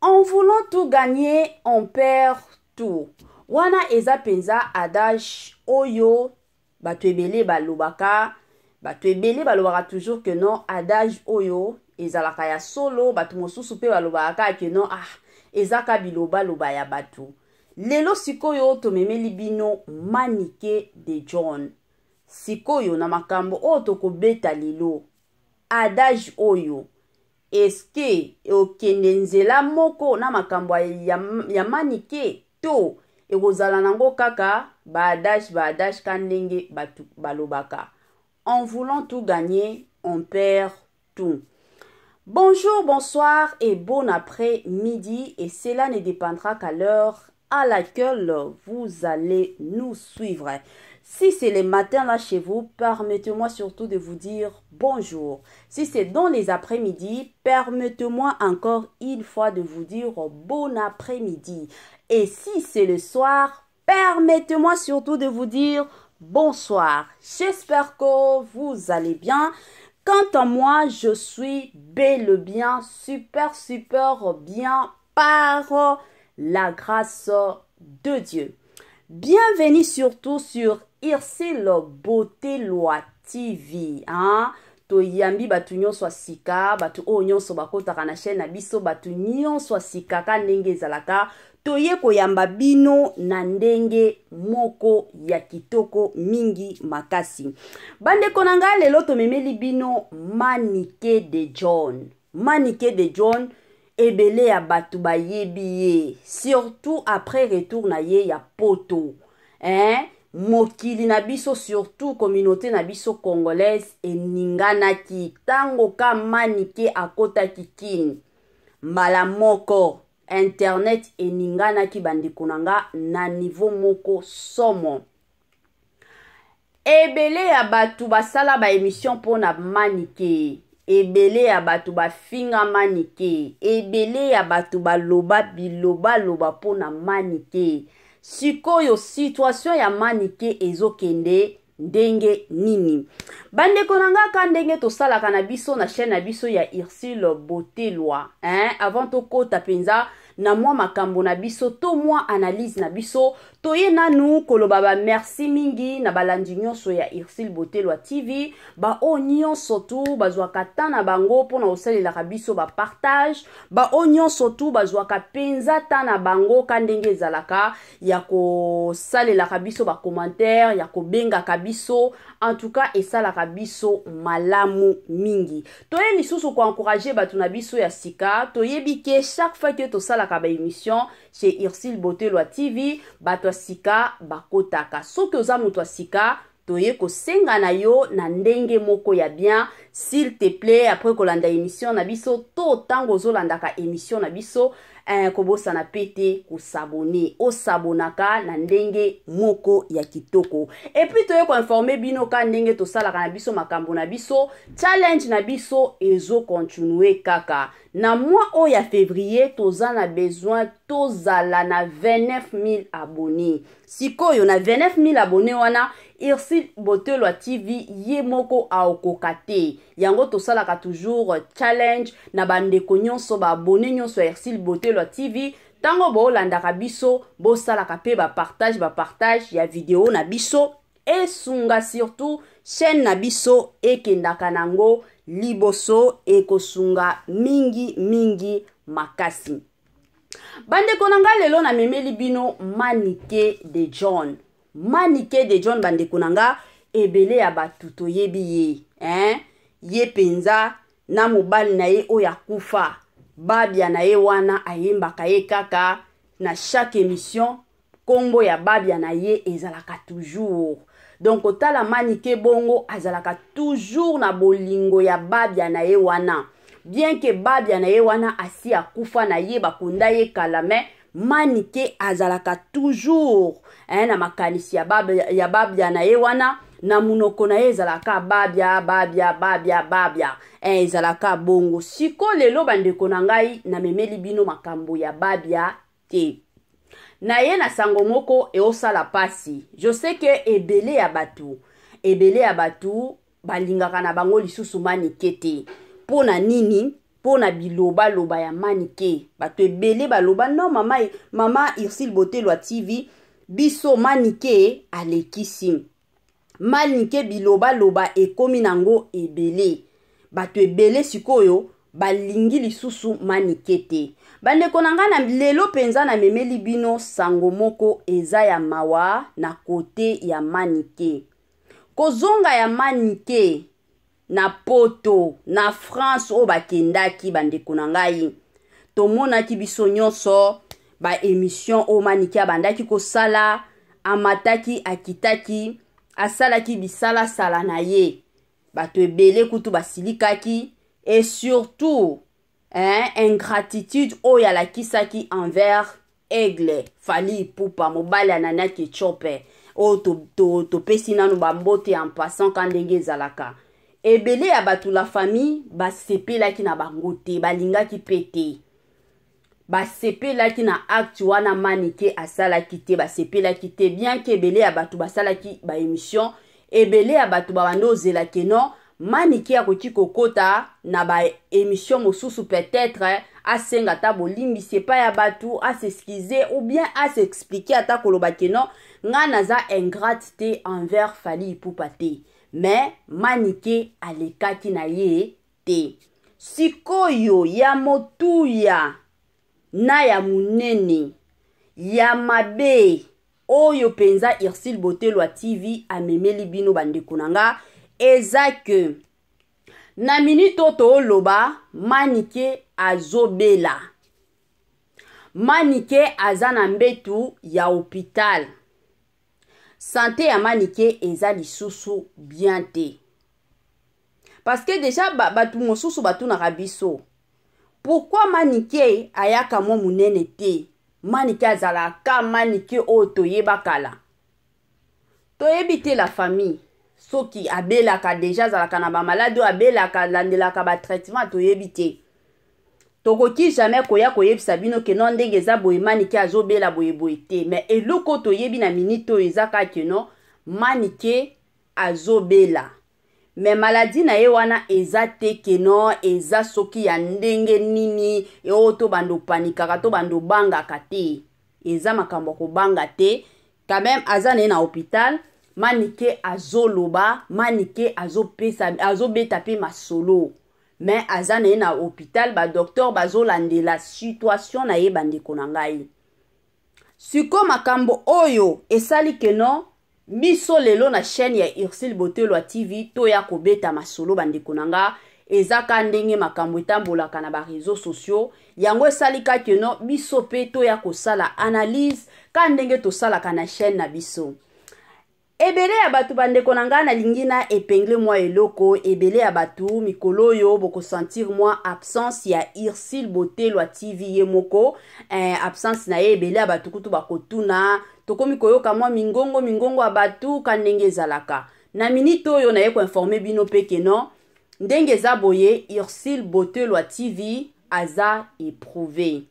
En voulant tout gagner, on perd tout. Wana eza penza adage oyo batu ebele balobaka. Batu ebele balobaka toujours que non adage oyo ezalaka ya solo batu mosusu pe balobaka que non ezaka biloba loba ya batu. Lelo sikoyo tomemeli bino Manike de John. Sikoyo na makambo oyo tokobeta lelo. Adage oyo eske okende nzela moko na makambo ya Manike to ekozala nango kaka adage kandenge batu balobaka. En voulant tout gagner, on perd tout. Bonjour, bonsoir et bon après-midi, et cela ne dépendra qu'à l'heure à laquelle vous allez nous suivre. Si c'est le matin là chez vous, permettez-moi surtout de vous dire bonjour. Si c'est dans les après-midi, permettez-moi encore une fois de vous dire bon après-midi. Et si c'est le soir, permettez-moi surtout de vous dire bonsoir. J'espère que vous allez bien. Quant à moi, je suis bel et bien, super bien par la grâce de Dieu. Bienvenue surtout sur Irsil Beauté Loi TV. To yambi batu nyonso sika, batu o nyonso bakotaka na chaîne na biso, batu nyonso sika ka ndenge zalaka. Toye koyamba bino na ndenge moko ya kitoko mingi makasi. Bande konanga lelo tomemeli bino Manike de John. Manike de John ebele ya batu bayebi, surtout après retour na ye ya poto. Mokili na biso, surtout communauté na biso congolaise eninganaki tango ka Manike akota kikini. Mbala moko internet eninganaki bandikunanga na niveau moko somo. Ebele ya batu basala ba émission pona Manike. Ebele ya batu bafinga Manike. Ebele ya batu baloba biloba loba pona Manike. Sikoyo situation ya Manike ezokende ndenge nini. Bande konanga ka ndenge tosalaka na biso na chaîne na biso ya Irsil Beauté Loi. Avant to kota penza na mwa makambo na biso to mwa analyse na biso toye nanu koloba ba merci mingi na balandi nyonso ya Irsil Beauté Loi TV ba o nyonso tu bazwaka ta na bango pona osalelaka biso ba partage ba o nyonso tu bazwaka penza ta na bango ka ndenge ezalaka ya ko salelaka biso ba commentaire ya ko benga kabiso. En tout cas esalaka biso malamu mingi. Toye lisusu ko encourager batu na biso ya sika toyebi ke chaque fois que tosalaka ba émission chez Irsil Beauté Loi TV bato sika bakotaka. Soki oza mutu sika toye ko senga na yo na ndenge moko ya bien, s'il te plaît, après kolanda émission na biso to tango zolandaka émission na biso kobosa na pete ko s'abonner o sabonaka na ndenge moko ya kitoko. Et puis toye ko informer bino ka ndenge to salaka na biso makambo na biso challenge na biso ezo continuer kaka. Na mois o ya février toza na besoin tozala na 29 000 abonnés. Sikoyo na 29 000 abonnés wana Irsil Beauté Loi TV ye moko aokokate. Yango tosalaka toujours challenge na bandeko nyonso ba abonné nyonso ya Irsil Beauté Loi TV. Tango bo landaka biso bo salaka pe ba partage ya vidéo na biso et sunga surtout chaîne na biso ekendaka nango liboso ekosunga mingi makasi. Bande konanga lelo na memeli bino Manike de John. Manike de John bande konanga ebele ya batu toyebi ye. Ye penza na mobali na ye oya kufa. Babia na ye wana ayembaka ye kaka na chaque émission. Kombo ya babia na ye ezalaka toujours. Donc otala Manike bongo azalaka toujours na bolingo ya babia na ye wana. Bien que babia na ye wana asi akufa na ye bakunda ye kalame, Manike azalaka toujours na makanisi ya babia na ye wana na munoko na ye ezalaka babia ezalaka bongo. Siko lelo bandeko na ngai na memeli bino makambo ya babia te. Na ye na sango moko eosala pasi. Je sais que ebele ya batu balingaka na bango lisusu Manike te. Pona nini pona biloba loba ya manike bato ebele baloba non mama Ursule Botelwa TV biso manike alekisi manike biloba loba ekomi nango ebele bato ebele sikoyo balingi lisusu manike te bandeko na nga na lelo penza na memeli bino sango moko eza ya mawa na kote ya manike kozonga ya manike na poto na France o bakendaki bandeko na ngai tomonaki biso nyonso ba émission o manike abandaki kosala amataki akitaki asalaki bisala sala na bato ebele kutu basilikaki et surtout ingratitude oyo alakisaki envers Aigle Fally Ipupa mobali anania Ketchope o topesi nanu bambote en passant quand ndenge ezalaka ebele ya bato la famille basepelaki na bango te balingaki pete basepelaki na acte wana manike asalaki te basepelaki te bien que ebele ya bato basalaki ba émission ebele ya bato babanda ozelaki non manike akoki kokota na ba émission mosusu peut-être asenga ta bolimbisi epai ya bato asexcuser ou bien asexpliquer ata koloba ke non nga naza ingrate te envers Fally Ipupa te mais manike alekaki na ye te sikoyo ya motuya na ya munene ya mabe oyo penza Ursule Botelwa TV amemeli bino bandeko na nga eza que na minute to loba manike azobela manike aza na mbetu ya hôpital santé ya manike eza lisusu bien te parce que déjà batu mosusu batu na rabiso pourquoi manike ayaka mo munene te manike azalaka manike o toyeba kala toyebi te la famille soki abelaka déjà azalaka na ba malade abelaka landelaka ba traitement toyebi te tokoki jamais koya koyebisa bino ke non ndenge eza boye manike azobela boye te mais eloko toyebi na minute oyo eza kaka non manike azobela mais maladie na ye wana eza te ke non eza soki ya ndenge nini o to bando panikaka to bando bangaka te eza makambo kobanga te quand même aza na hôpital manike azoloba manike azobeta pe masolo mais aza na hôpital ba docteur bazolandela situation na ye bandeko na ngai siko makambo oyo esali ke non biso lelo na chaîne ya Ursule Botelwa TV toya kobeta masolo bandeko na nga ezaka ndenge makambo etambolaka na ba réseaux sociaux yango esalika ke non biso pe toya kosala analyse ka ndenge tosalaka na chaîne na biso ebele ya batu bandeko na nga na lingina épingle moi eloko ebele ya batu mikolo yo boko sentir moi absence ya Ursule Botelwa TV ye moko absence na ye ebele ya batu kutu bakotuna tokomi koyoka moi mingongo ya batu ka ndenge ezalaka na minute oyo na ye ko informer bino pe ke non ndenge eza boye Ursule Botelwa TV aza éprouvé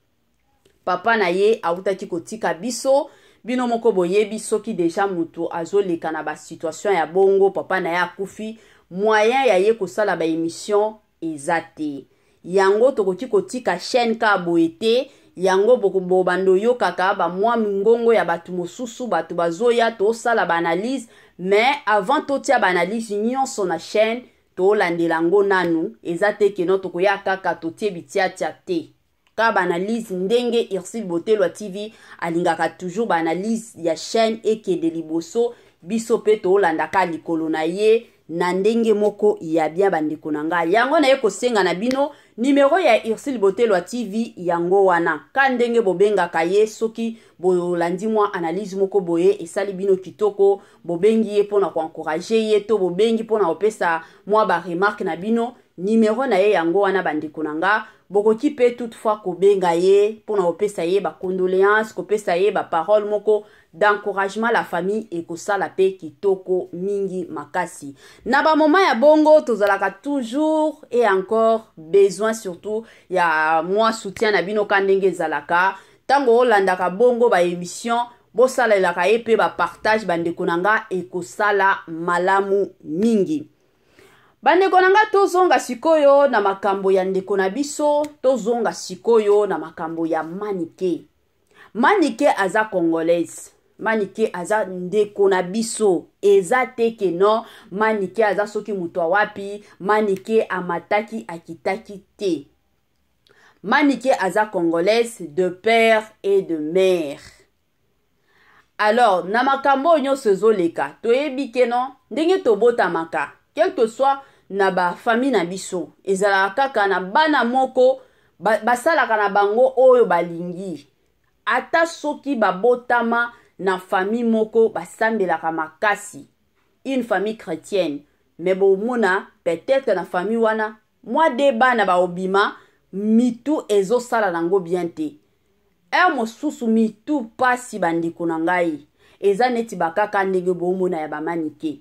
papa na ye autaki kotika biso bino moko boyebi soki deja mutu azoleka na ba situation ya bongo papa na ya kufi moyen ya ye kosala ba émission ezate yango tokoki kotika chaîne ka boete yango boko bando yo kaka ba mwa mingongo ya batu mosusu batu bazoya to sala ba analyse mais avant to tia ba analyse nyonso na chaîne to landelango nanu ezate ke no tokoya kaka to tie bitia te ka ba analyse ndenge Ursule Botelwa TV alingaka toujours ba analyse ya chaîne ekende liboso biso pe to landaka likolo na ye na ndenge moko ya bien bandeko na nga yango na ye kosenga na bino numéro ya Ursule Botelwa TV yango wana ka ndenge bobengaka ye soki bolandi mwa analyse moko boye esali bino kitoko bobengi ye pona ko encourager ye to bobengi pona opesa mwa ba remarque na bino numéro na ye yango wana bandeko na nga bokoki pe toutefois kobenga ye pona opesa ye ba condoléances kopesa ye ba parole moko d'encouragement la famille et kosala pe kitoko mingi makasi na ba moment ya bongo tozalaka toujours et encore besoin surtout ya moi soutien na bino ka ndenge ezalaka tango olandaka bongo ba émission bosalelaka ye pe ba partage bandeko na nga ekosala malamu mingi Bandeko nanga tozonga sikoyo na makambo ya ndeko na biso, tozonga sikoyo na makambo ya Manike. Manike aza congolaise. Manike aza ndeko na biso. Eza teke no, Manike aza soki mutu wapi, Manike amataki akitaki te. Manike aza congolaise de père et de mère. Alors, na makambo nyonso ezoleka, toyebi ke no, ndenge tobota maka, quel que soit na ba famille na biso, ezalaka kaka na bana moko, basalaka na bango oyo balingi. Ata soki babotama na famille moko, basambelaka makasi. Une famille chrétienne. Mais bomona, peut-être na famille wana, moi deba na ba obima, mitu ezo sala nango bien te. Mosusu mitu pasi bandeko na ngai. Eza neti bakaka ndenge bomona ya ba Manike.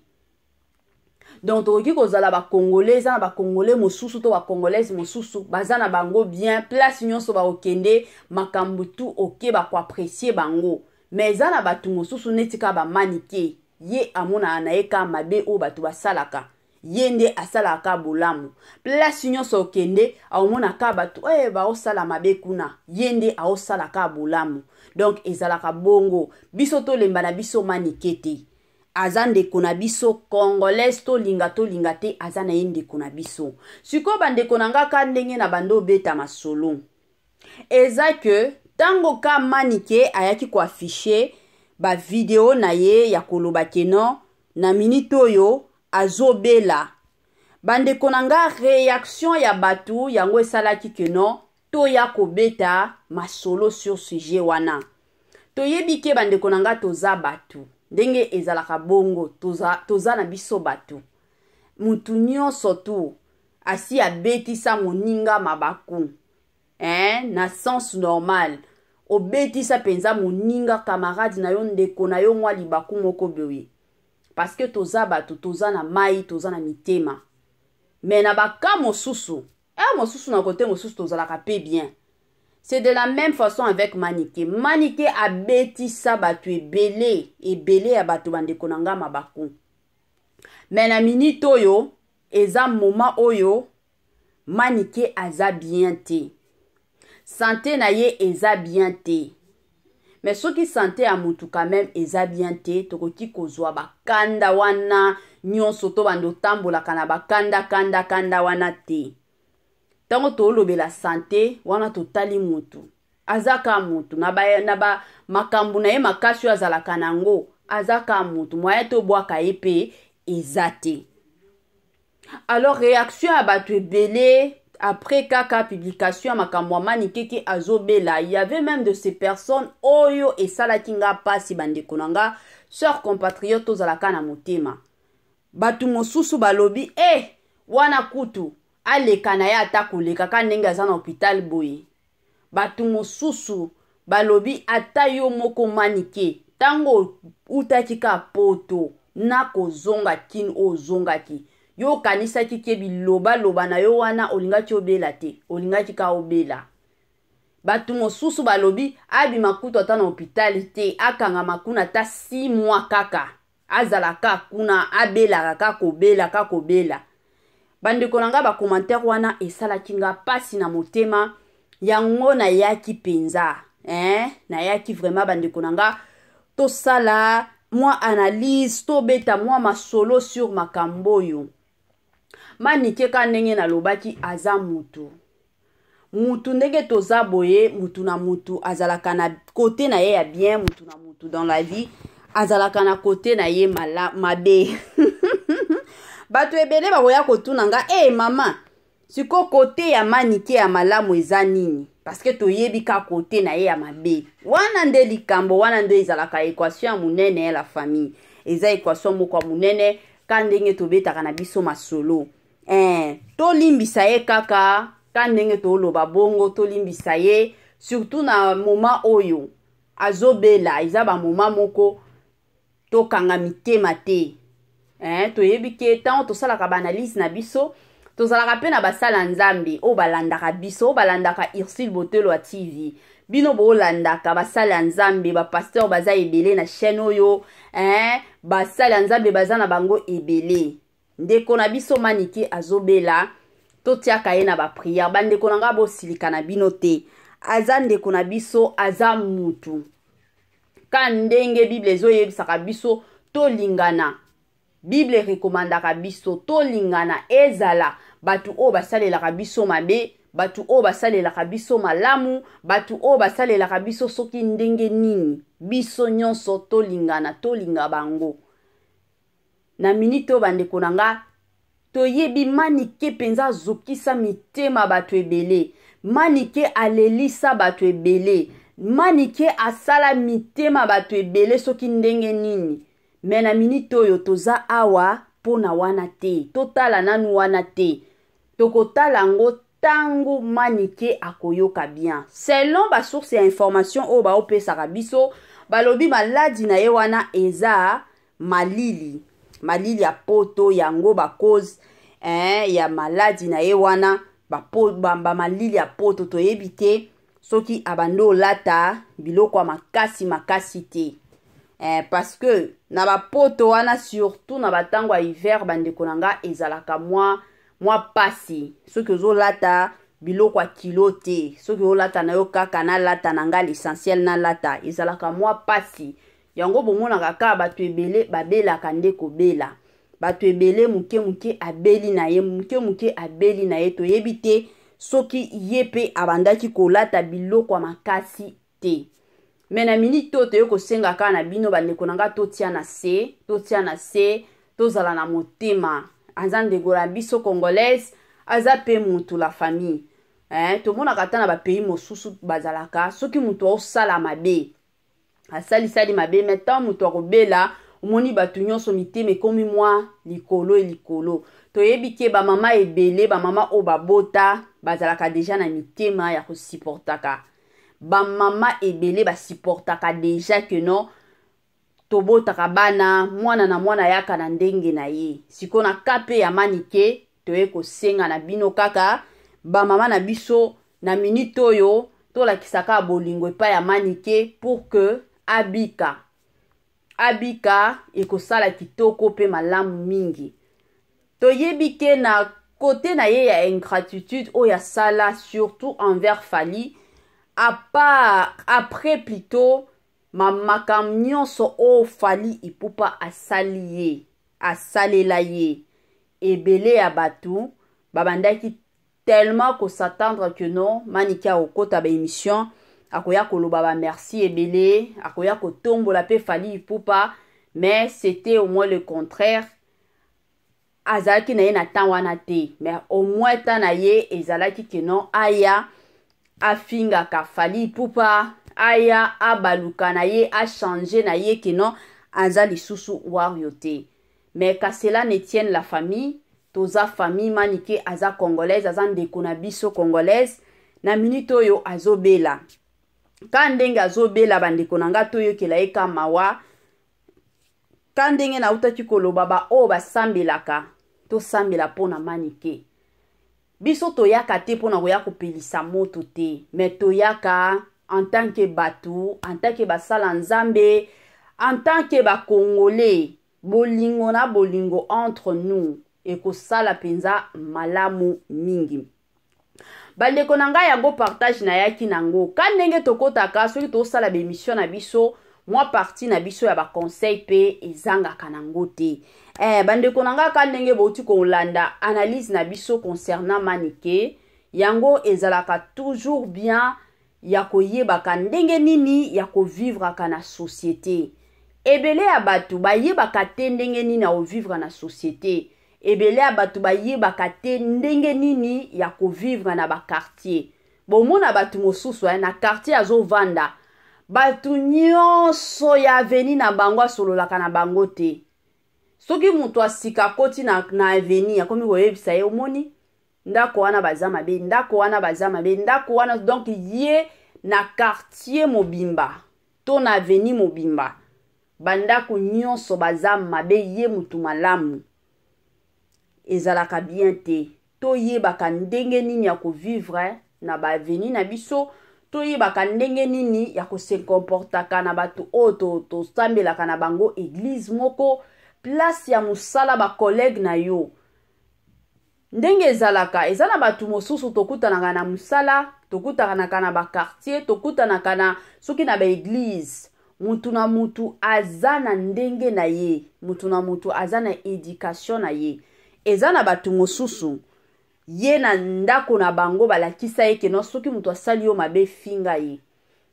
Donc toki kozala ba congolais, na ba congolais mosusu to ba congolaise mosusu, bazana bango bien, place nyonso ba okende, makambu tu oke ba ko apprécier bango. Mais zana batu mosusu neti ka ba Manike, ye amona anaeka mabe o batu basalaka. Yende asalaka bolamu. Place nyonso okende, aomona ka batu, ba osala mabe kuna. Yende aosalaka bolamu. Donc ezalaka bongo, biso to lemba na biso Manike te. Azande kuna biso congolaise to linga te azana yende kuna biso. Siko bande konanga ka ndenge na bando beta masolo. Eza que tango ka Manike ayaki ko afficher ba video na ye ya koloba keno na minito yo azobela. Bande konanga réaction ya batu yango esalaki keno to ya kobeta masolo sur sujet wana. To yebike bande konanga toza batu. Ndenge ezalaka bongo, toza na biso batu. Mutu nyonso tu, asi abetisa moninga mabaku. Na sens normal. Obetisa penza moninga camarade na yo ndeko na yo mwa libaku moko bewe. Parce que toza batu, toza na mai, toza na mitema. Mais na baka mosusu. Mosusu na kote mosusu tozalaka pe bien. C'est de la même façon avec Manike. Manike a beti sa batu ebele ya batu bandeko nanga mabaku. Mais na minute oyo, eza moment oyo, Manike aza bien te. Santé na ye eza bien te. Mais soki santé a mutu quand même eza bien te, tokoki kozwa bakanda wana, nyonso to bando tambola kana bakanda wana te. Tango tolobe la santé, wana totali mutu. Azaka mutu. Naba makambu na ye makashu azalaka nango. Azaka mutu. Mwaya to boaka epe ezate. Alors, réaction à batu ebele, après kaka publication makambu Manike ki azobela, il y avait même de ces personnes, oyo et salakinga pasi bandeko nanga, sœur compatriote ozalaka na motema. Batu mosusu balobi, wana kutu. Aleka na ya ata koleka ka ndenge aza na hôpital boye. Batu mosusu balobi ata yo moko Manike tango utaki ka poto na kozonga kin ozongaki. Yo kanisa ki biloba loba na yo wana olingaki obela te, olingaki ka obela. Batu mosusu balobi abi makuto ata na hôpital te, akanga makuna ta 6 mois kaka. Azalaka kuna abela ka kobela. Bandeko nanga ba commentaire wana esalaki nga pasi na motema yango na yaki penza. Na yaki vraiment bandeko nanga to sala moi analyse to beta moi masolo sur makambo yo. Manike ka ndenge na lobaki aza mutu. Mutu ndenge toza boye, mutu na mutu azalaka na côté na ye ya bien, mutu na mutu dans la vie azalaka na côté na ye mabe. Batu ebele baboya kotuna nga, mama, siko kote ya Manike ya malamu eza nini? Parce que toyebi ka kote na ye ya mabe. Wana nde likambo, wana nde ezalaka équation ya munene ya la famille. Eza équation moko ya munene, ka ndenge tobetaka na biso masolo. To limbisa ye kaka, ka ndenge to loba bongo, to limbisa ye, surtout na moment oyo. Azobela, eza ba moment moko, to kanga mitema te. Toyebi ke tango tosalaka ba analyse na biso, tozalaka pe na basala nzambe o balandaka biso, o balandaka Ursule Botelo a TV. Bino bo landaka basala nzambe, ba pasteur baza ebele na chaîne oyo, basala nzambe baza na bango ebele. ndeko na biso manike azobela totiaka ye na ba prière bandeko na nga bosilika na bino te aza ndeko na biso aza mutu ka ndenge Bible ezoyebisaka biso tolingana Bible rekomandaka biso tolingana ezala batu o basalelaka biso mabe batu o basalelaka biso malamu batu o basalelaka biso soki ndenge nini biso nyonso tolingana tolinga bango na minito bandeko na nga toyebi manike penza zokisa mitema bato ebele manike alelisa bato ebele manike asala mitema bato ebele soki ndenge nini me na minito oyo toza awa pona wana te totala nanu wana te tokotala ngo tango manike akoyoka bien selon ba source ya information oyo baopesaka biso balobi maladi na ye wana eza malili ya poto yango ba cause ya maladi na ye wana ba malili ya poto toyebi te soki abando lata biloko ya makasi te parce que na ba poto wana surtout na batango ya hiver bandeko na nga ezalaka mwa pasi soki ozolata biloko ya kilo te soki ozolata na yo kaka na lata na nga l'essentiel na lata ezalaka mwa pasi yango bomonaka kaka bato ebele babelaka nde kobela bato ebele muke abeli na ye toyebi te soki ye pe abandaki kolata biloko ya makasi te me na minute oyo toye kosenga kaka na bino bandeko na nga totia na se tozala na motema aza ndeko na biso congolaise aza pe mutu la famille tomonaka ata na bapays mosusu bazalaka soki mutu osala mabe asalisali mabe metan mutu akobela omoni bato nyonso mitema ekomi mwa likolo toyebi ke bamama ebele bamama oyo babota bazalaka deja na mitema ya kosupportaka bamama ebele basupportaka deja ke non tobotaka bana mwana na mwana yaka na ndenge na ye siko na kape ya manike toye kosenga na bino kaka bamama na biso na minute oyo tolakisaka bolingo epai ya manike pour que abika ekosala kitoko pe malamu mingi toyebi ke na kote na ye ya ingratitude oyo asala surtout envers Fally après plutôt makambo nyonso oyo Fally Ipupa asalela ye ebele ya batu babandaki tellement s'attendre que non manike akokota ba émission akoya koloba ba merci ebele akoya kotombola pe Fally Ipupa mais c'était au moins le contraire azalaki na ye na temps wana te mais au moins ta na ye ezalaki ke non aya afingaka Fally Ipupa aya abaluka na ye achange na ye ke non aza lisusu wario te mais ka cela ne tienne la famille toza famille manike aza congolaise aza ndeko na biso congolaise na minute oyo azobela ka ndenge azobela bandeko na nga toyokela ye ka mawa ka ndenge na utaki koloba ba oyo basambelaka tosambela mpona manike biso toyaka te mpona koya kopelisa moto te mais toyaka en tant que batu en tant que basala nzambe en tant que bakongolais bolingo na bolingo entre nous ekosala penza malamu mingi bandeko na ngai yango partage na yaki nango ka ndenge tokotaka soki tosala bémission na biso mwa parti na biso ya baconseil pe ezangaka nango te bandeko na ngai ka ndenge bouti kolanda analyse na biso concernant manike yango ezalaka toujours bien ya koyebaka ndenge nini ya kovivraka na société ebele ya batu bayebaka te ndenge nini ya kovivre na société ebele ya batu bayebaka te ndenge nini ya kovivre na bakartier bomona batu mosusu na quartier azovanda batu nyonso ya aveni na bango asololaka na bango te soki mutu asika koti na aveni akomi koyebisa ye omoni ndako wana baza mabe ndako wana donc ye na quartier mobimba to na aveni mobimba bandako nyonso baza mabe ye mutu malamu ezalaka bien te toyebaka ndenge nini ya kovivre na baaveni na biso toyebaka ndenge nini ya kose comportaka na batu oyo tosambelaka na bango église moko place ya musala ba collègue na yo ndenge ezalaka ezana batu mosusu tokutanaka na musala tokutanaka na ba quartier tokutanaka na soki na ba église mutu na mutu azana ndenge na ye mutu na mutu azana éducation na ye ezana batu mosusu ye na ndako na bango balakisa ye keno soki mutu asali yo mabe finga ye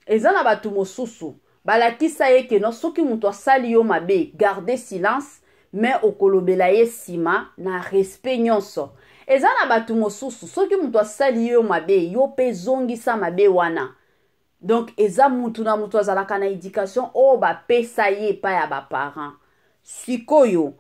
ezana batu mosusu balakisa ye keno soki mutu asali yo mabe garder silence mais okolobela ye sima na respect nyonso ezana batu mosusu soki mutu asali yo mabe yo pe zongisa mabe wana donc eza mutu na mutu azalaka na éducation o bapesa ye pa ya baparent sikoyo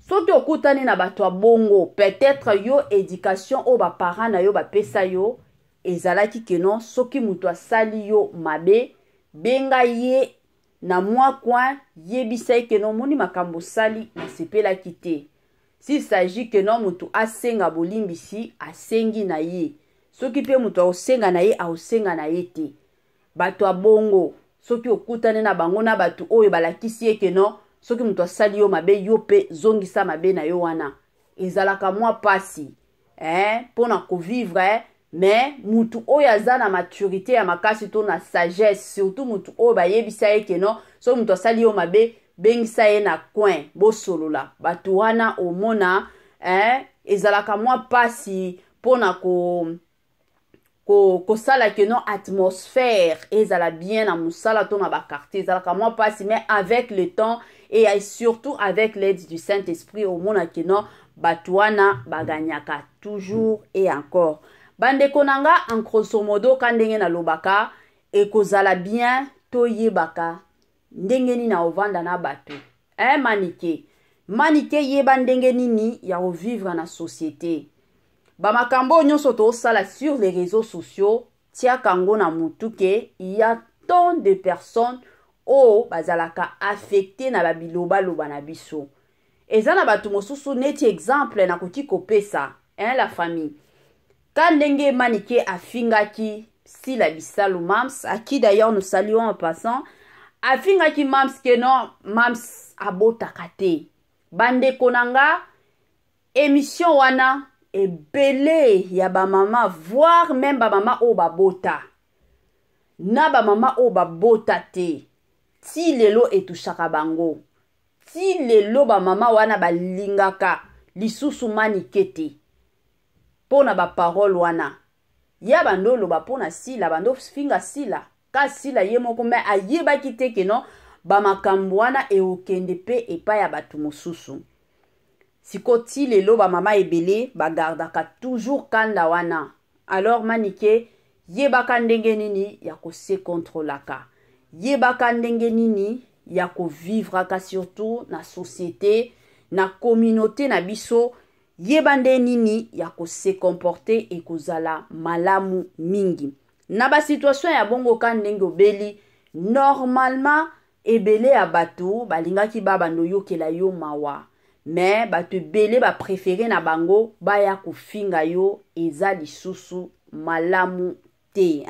soki okutani na bato ya bongo peut-être yo éducation o baparent na yo bapesa yo ezalaki keno soki mutu asali yo mabe benga ye na mwa coin yebisa ye keno moni makambo sali nasepelaki te s'il s'agit keno mutu asenga bolimbisi asengi na ye soki pe mutu aosenga na ye aosenga na ye te bato ya bongo soki okutani na bango na bato oyo balakisi ye keno soki mutu asali yo mabe yo pe zongisa mabe na yo wana ezalaka mwa pasi pona kovivre mais mutu oyo aza na maturité ya makasi to na sagesse surtout mutu oyo bayebisa ye keno soki mutu asali yo mabe bengisa ye na coin bosolola bato wana omona ezalaka mwa pasi pona kosala keno atmosphère ezala bien na musala to na bakartier ezalaka mwa pasi mais avec le temps et surtout avec l'aide du Saint-Esprit omona keno bato wana baganyaka toujours et encore bandeko nanga en grosso modo ka ndenge na lobaka ekozala bien toyebaka ndenge nini na ovanda na bato manike yeba ndenge nini ya ovivre na société bamakambo nyonso tosala sur les réseaux sociaux tiaka ngo na mutu ke il y a tant de personnes o bazalaka affecté na babiloba loba na biso eza na bato mosusu neti exemple na kuti kopesa la famille ka ndenge manike afingaki Sila Bissalu Mams à qui d'ailleurs nous saluons en passant afingaki Mams keno Mams abotaka te bande konanga émission wana ebele ya ba mama voire même ba mama o babota na ba mama o babota te ti lelo etushaka bango ti lelo ba mama wana balingaka lisusu manike te pona ba parole wana ya bando loba pona Sila bando finga Sila ka Sila ye moko me ayebaki te keno ba makambo wana eokende pe epa ya batu mosusu sikoti lelo ba mama ebele bagardaka toujours kanda wana alors manike yebaka ndenge nini ya kose controlaka yebaka ndenge nini ya kovivraka surtout na société na communauté na biso yeba nde nini ya kose comporter et kozala malamu mingi na ba situation ya bongo ka ndenge obeli normalement ebele ya bato balingaki babando yokela yo mawa mais bato ebele ba préféré na bango baya kofinga yo eza lisusu malamu te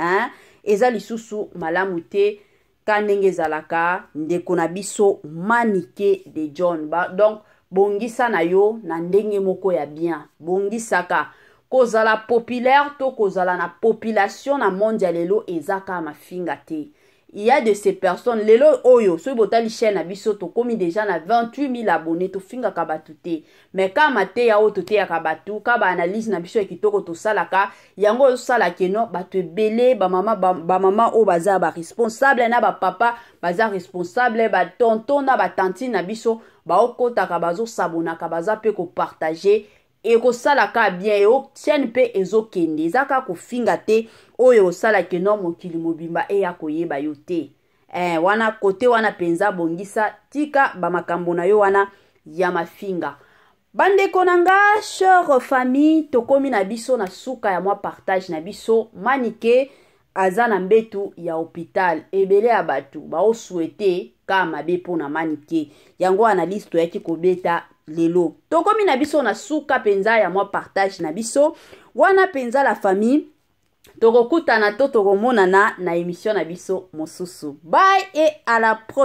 eza lisusu malamu te ka ndenge ezalaka ndeko na biso Manike de John donc bongisa na yo na ndenge moko ya bien bongisaka kozala populaire to kozala na population na monde ya lelo ezaka mafinga te il y a de ces personnes lelo oyo so botali chaîne na biso to komi déjà na 28 000 abonnés to finga ka batu te mais kama te ya oto te ya ka batu ka ba analyse na biso ekitoko to salaka yango sala keno batu ebele ba mama o baza ba responsable na ba papa baza responsable ba tonton na ba tantine na biso ba okota ka bazo sabona ka baza pe ko partager et ko sala ka bien o chaîne pe ezokende ezaka ko finga te oyo sala keno mokili mobimba e ya koyeba yo te wana kote wana penza bongisa tika ba makambo na yo wana ya mafinga bandeko nanga chère famille tokomi na biso na suka ya mwa partage na biso Manike aza na mbetu ya hôpital ebele ya batu ba o souhaiter ka mabe pona Manike yango analyse to yaki kobeta lelo tokomi na biso na suka penza ya mwa partage na biso wana penza la famille tokokutana to tokomonana na émission na biso mosusu bye et à la prochaine.